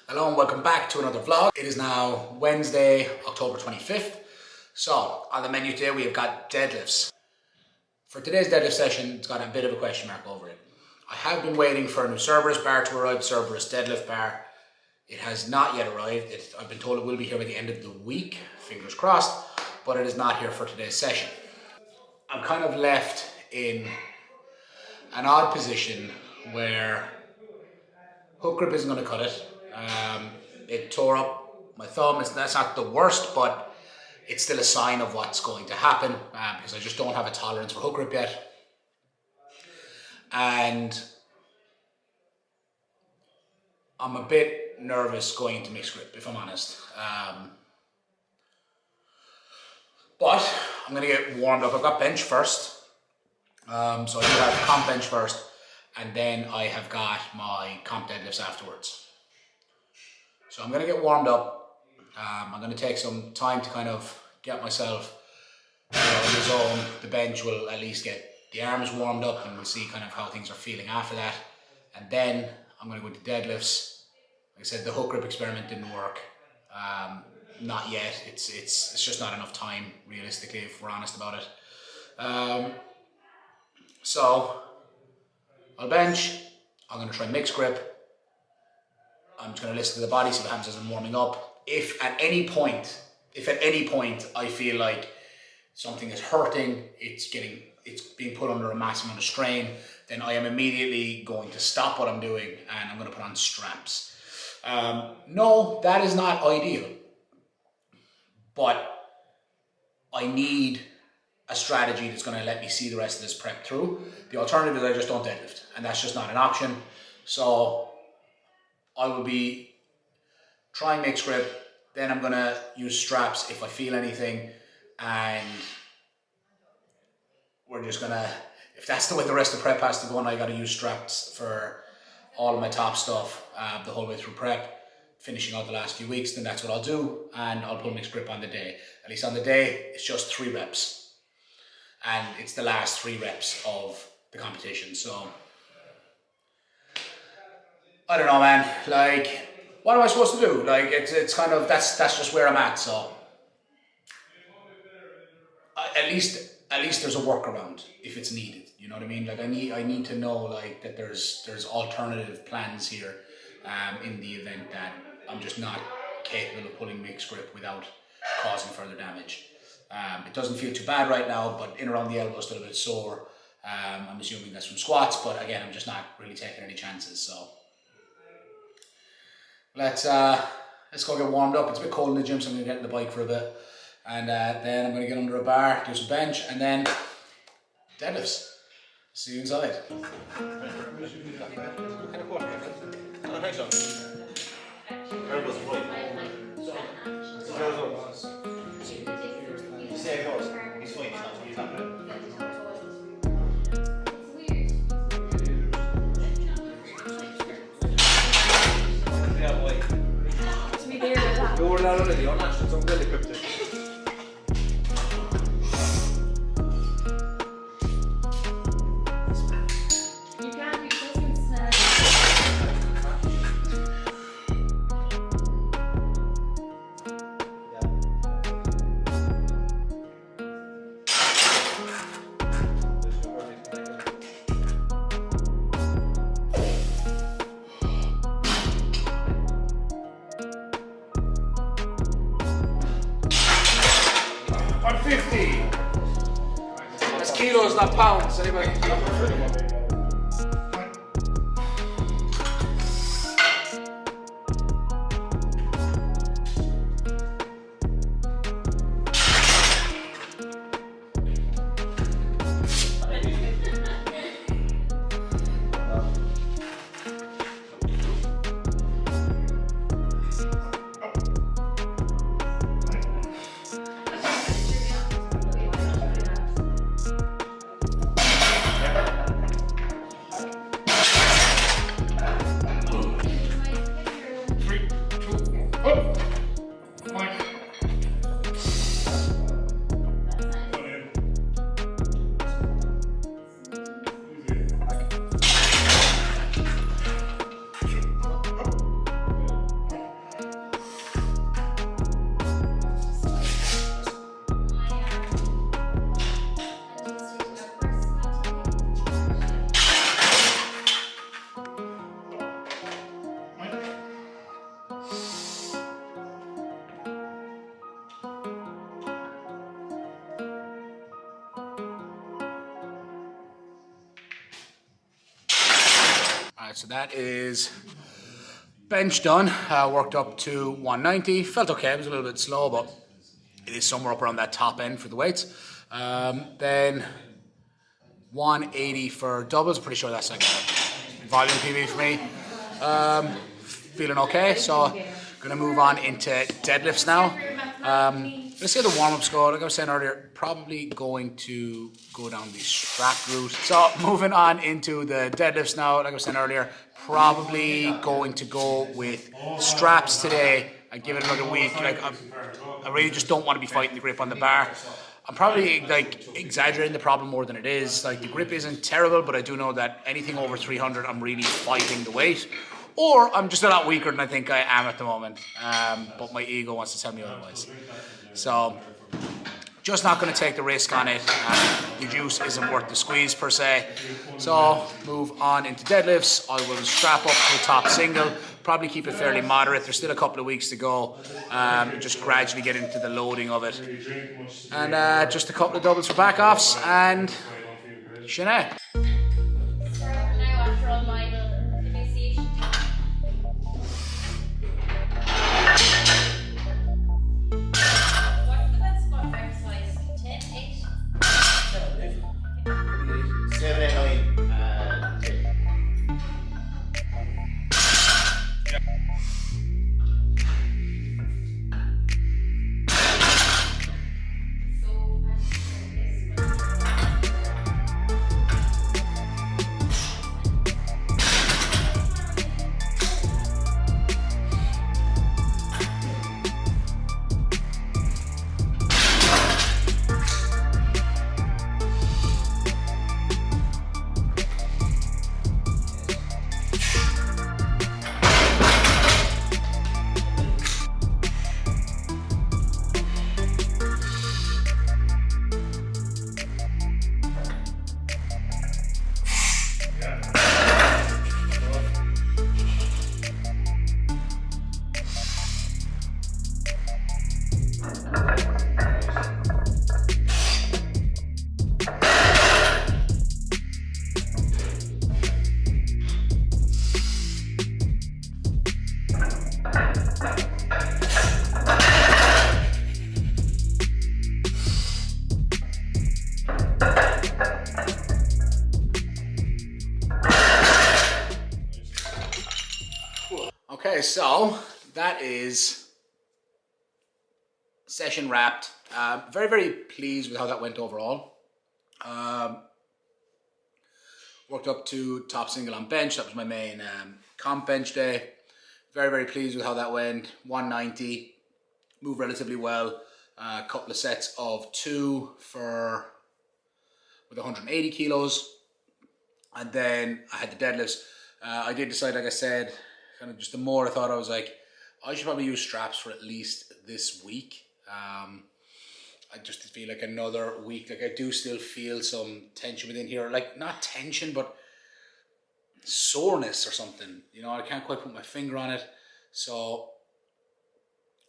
Hello and welcome back to another vlog. It is now Wednesday, October 25th. So, on the menu today we have got deadlifts. For today's deadlift session, it's got a bit of a question mark over it. I have been waiting for a new Cerberus bar to arrive, Cerberus deadlift bar. It has not yet arrived. I've been told it will be here by the end of the week, fingers crossed, but it is not here for today's session. I'm kind of left in an odd position where hook grip isn't going to cut it. It tore up my thumb. That's not the worst, but it's still a sign of what's going to happen because I just don't have a tolerance for hook grip yet. And I'm a bit nervous going into mixed grip, if I'm honest. But I'm going to get warmed up. I've got bench first. So I do have comp bench first, and then I have got my comp deadlifts afterwards. So I'm going to get warmed up. I'm going to take some time to kind of get myself in the zone. The bench will at least get the arms warmed up, and we'll see kind of how things are feeling after that. And then I'm going to go into deadlifts. Like I said, the hook grip experiment didn't work. Not yet. It's just not enough time, realistically, if we're honest about it. So I'll bench. I'm going to try mixed grip. I'm just going to listen to the body, see what happens as I'm warming up. If at any point I feel like something is hurting, it's being put under a massive amount of strain, then I am immediately going to stop what I'm doing and I'm going to put on straps. No, that is not ideal, but I need a strategy that's going to let me see the rest of this prep through. The alternative is I just don't deadlift, and that's just not an option. So I will be trying mixed grip, then I'm going to use straps if I feel anything, and we're just going to, if that's the way the rest of prep has to go, and I got to use straps for all of my top stuff the whole way through prep, finishing out the last few weeks, then that's what I'll do, and I'll put mixed grip on the day. At least on the day, it's just 3 reps, and it's the last 3 reps of the competition. So I don't know, man. Like, what am I supposed to do? Like, it's kind of, that's just where I'm at. So at least there's a workaround if it's needed. You know what I mean? Like, I need to know, like, that there's alternative plans here in the event that I'm just not capable of pulling mixed grip without causing further damage. It doesn't feel too bad right now, but in around the elbow, still a bit sore. I'm assuming that's from squats, but again, I'm just not really taking any chances. So let's go get warmed up. It's a bit cold in the gym, so I'm going to get in the bike for a bit. And then I'm going to get under a bar, do some bench, and then deadlifts. See you inside. That's kilos, not pounds. Anybody? Alright, so that is bench done. Worked up to 190. Felt okay, it was a little bit slow, but it is somewhere up around that top end for the weights. Then 180 for doubles. Pretty sure that's like a volume PB for me. Feeling okay, so gonna move on into deadlifts now. Let's see how the warm-ups go. Like I was saying earlier, probably going to go down the strap route. So moving on into the deadlifts now. Like I was saying earlier, probably going to go with straps today and give it another week. Like I really just don't want to be fighting the grip on the bar. I'm probably like exaggerating the problem more than it is. Like the grip isn't terrible, but I do know that anything over 300, I'm really fighting the weight. Or I'm just a lot weaker than I think I am at the moment. But my ego wants to tell me otherwise. So just not going to take the risk on it. The juice isn't worth the squeeze per se. So move on into deadlifts. I will strap up to the top single. Probably keep it fairly moderate. There's still a couple of weeks to go. Just gradually get into the loading of it. And just a couple of doubles for back offs and Sinead. Okay, so that is session wrapped. Very, very pleased with how that went overall. Worked up to top single on bench. That was my main comp bench day. Very, very pleased with how that went. 190, moved relatively well. A couple of sets of 2 with 180 kilos. And then I had the deadlifts. I did decide, like I said, kind of just the more I thought, I was like, I should probably use straps for at least this week. I just feel like another week, like I do still feel some tension within here, like not tension, but soreness or something, you know, I can't quite put my finger on it. So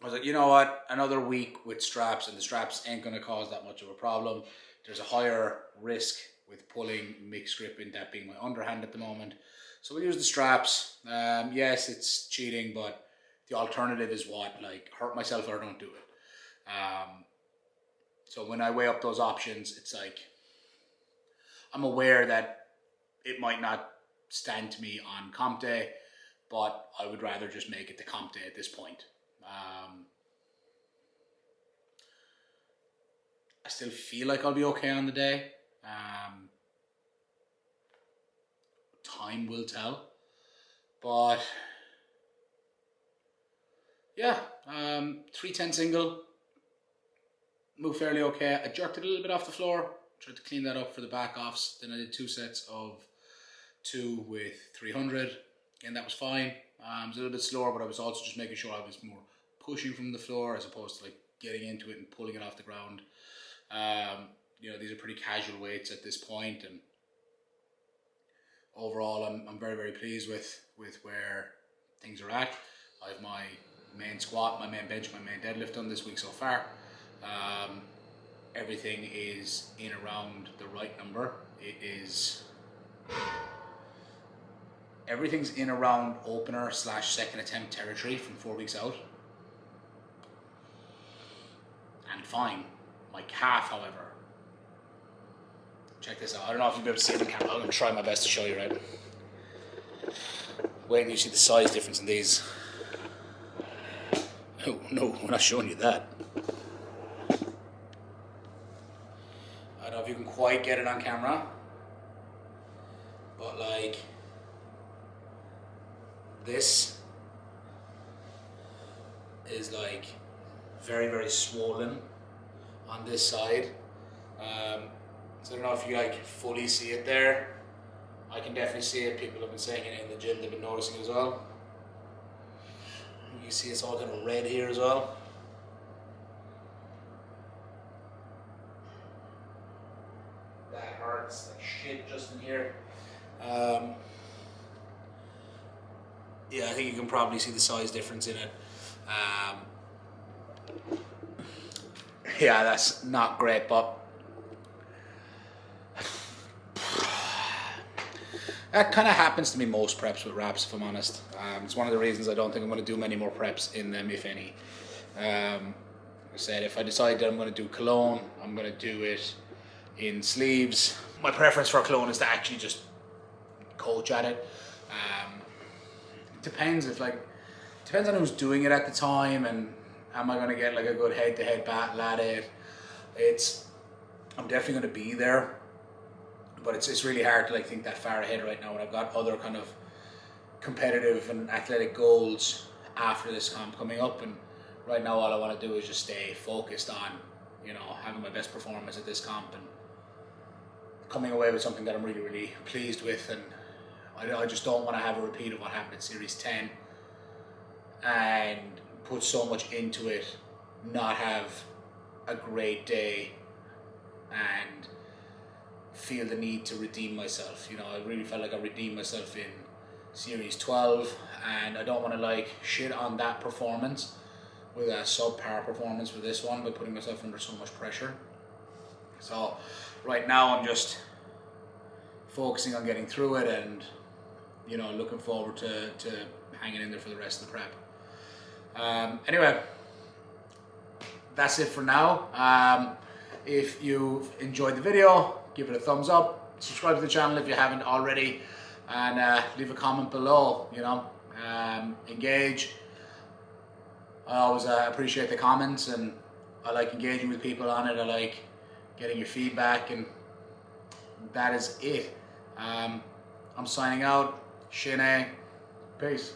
I was like, you know what, another week with straps, and the straps ain't going to cause that much of a problem. There's a higher risk with pulling mixed grip in that being my underhand at the moment. So we'll use the straps. Yes, it's cheating, but the alternative is what, like hurt myself or don't do it. So when I weigh up those options, it's like, I'm aware that it might not stand to me on comp day, but I would rather just make it to comp day at this point. I still feel like I'll be okay on the day. Time will tell. But yeah, 310 single. Moved fairly okay. I jerked it a little bit off the floor. Tried to clean that up for the back offs. Then I did 2 sets of 2 with 300. And that was fine. It was a little bit slower, but I was also just making sure I was more pushing from the floor as opposed to like getting into it and pulling it off the ground. You know, these are pretty casual weights at this point, and overall I'm very, very pleased with where things are at. I have my main squat, my main bench, my main deadlift done this week so far. Everything is in around the right number. It is everything's in around opener / second attempt territory from 4 weeks out. And fine. My calf, however, check this out. I don't know if you'll be able to see it on camera. I'm going to try my best to show you, right? Wait until you see the size difference in these. Oh, no, we're not showing you that. I don't know if you can quite get it on camera, but like this is like very, very swollen on this side. So I don't know if you like fully see it there. I can definitely see it. People have been saying it in the gym, they've been noticing it as well. You see it's all kind of red here as well. That hurts like shit just in here. Yeah, I think you can probably see the size difference in it. Yeah, that's not great, but that kind of happens to me most preps with wraps, if I'm honest. It's one of the reasons I don't think I'm going to do many more preps in them, if any. I said if I decide that I'm going to do cologne, I'm going to do it in sleeves. My preference for cologne is to actually just coach at it. It depends on who's doing it at the time, and am I going to get like a good head-to-head battle at it. I'm definitely going to be there. But it's really hard to like think that far ahead right now when I've got other kind of competitive and athletic goals after this comp coming up, and right now all I want to do is just stay focused on, you know, having my best performance at this comp and coming away with something that I'm really, really pleased with. And I just don't want to have a repeat of what happened at Series 10 and put so much into it, not have a great day and feel the need to redeem myself. You know, I really felt like I redeemed myself in Series 12, and I don't want to like shit on that performance with a subpar performance for this one by putting myself under so much pressure. So right now I'm just focusing on getting through it and, you know, looking forward to hanging in there for the rest of the prep. Anyway, that's it for now. If you've enjoyed the video, give it a thumbs up, subscribe to the channel if you haven't already, and leave a comment below, you know, engage. I always appreciate the comments, and I like engaging with people on it. I like getting your feedback, and that is it. I'm signing out. Shane, peace.